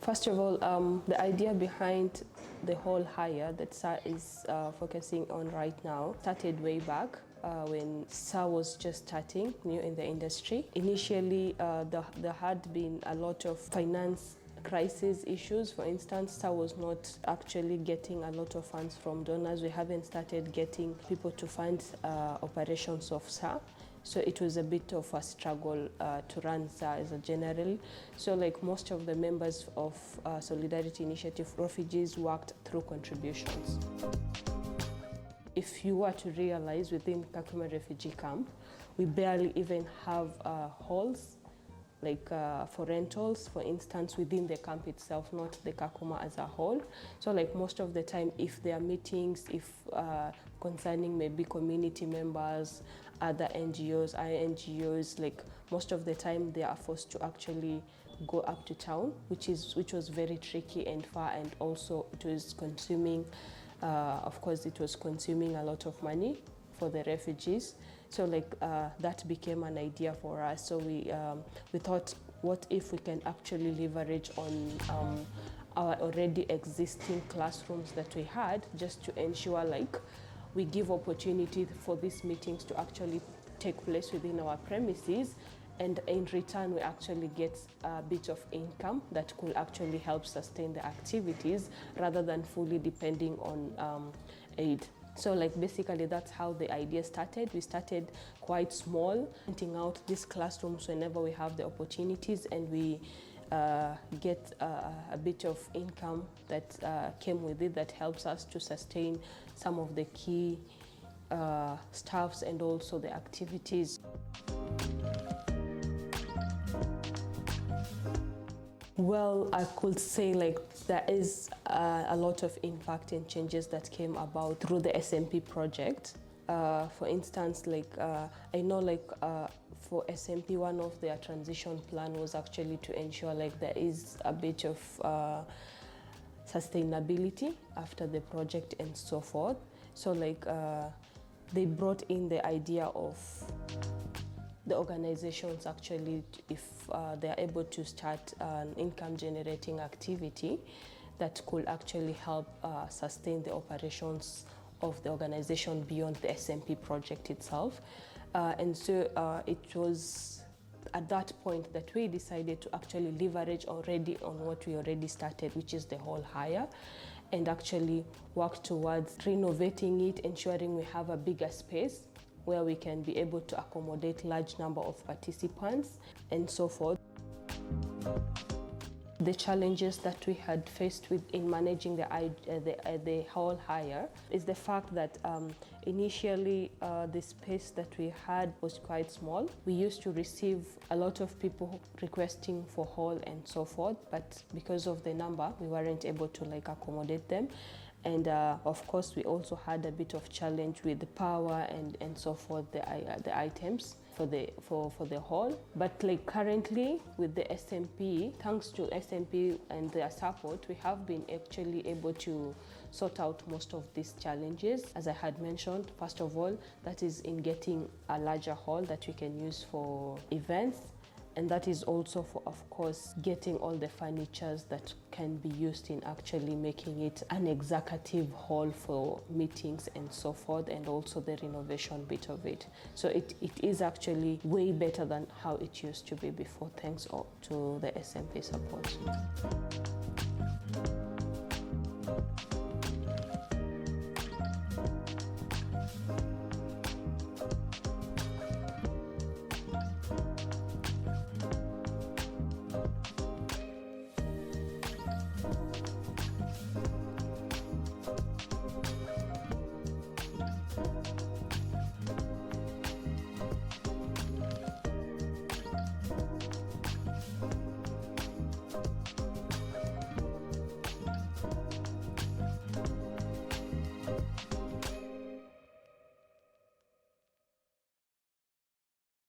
First of all, the idea behind the whole hire that SAR is focusing on right now started way back when SAR was just starting new in the industry. Initially, there had been a lot of finance crisis issues. For instance, SAR was not actually getting a lot of funds from donors. We haven't started getting people to fund operations of SAR. So it was a bit of a struggle to run SAR as a general. So like most of the members of Solidarity Initiative Refugees worked through contributions. If you were to realize within Kakuma refugee camp, we barely even have halls like for rentals, for instance, within the camp itself, not the Kakuma as a whole. So like most of the time, if there are meetings, if concerning maybe community members, other NGOs, INGOs, like most of the time they are forced to actually go up to town, which was very tricky and far, and also it was consuming, of course, it was consuming a lot of money for the refugees. So like that became an idea for us. So we thought, what if we can actually leverage on our already existing classrooms that we had, just to ensure like we give opportunity for these meetings to actually take place within our premises, and in return we actually get a bit of income that could actually help sustain the activities rather than fully depending on aid. So like basically that's how the idea started. We started quite small, renting out these classrooms whenever we have the opportunities, and we get a bit of income that came with it that helps us to sustain some of the key staffs and also the activities. Well, I could say like there is a lot of impact and changes that came about through the SMP project. For instance, like I know like for SMP, one of their transition plan was actually to ensure like there is a bit of sustainability after the project and so forth. So like they brought in the idea of the organizations actually, if they are able to start an income generating activity that could actually help sustain the operations of the organization beyond the SMP project itself. And so it was at that point that we decided to actually leverage already on what we already started, which is the whole hire, and actually work towards renovating it, ensuring we have a bigger space where we can be able to accommodate large number of participants and so forth. The challenges that we had faced with in managing the whole hire is the fact that initially the space that we had was quite small. We used to receive a lot of people requesting for hall and so forth, but because of the number, we weren't able to like accommodate them. And of course, we also had a bit of challenge with the power and so forth, the items for the hall. But like currently with the SMP, thanks to SMP and their support, we have been actually able to sort out most of these challenges. As I had mentioned, first of all, that is in getting a larger hall that we can use for events. And that is also for, of course, getting all the furnitures that can be used in actually making it an executive hall for meetings and so forth, and also the renovation bit of it. So it is actually way better than how it used to be before, thanks to the SMP support.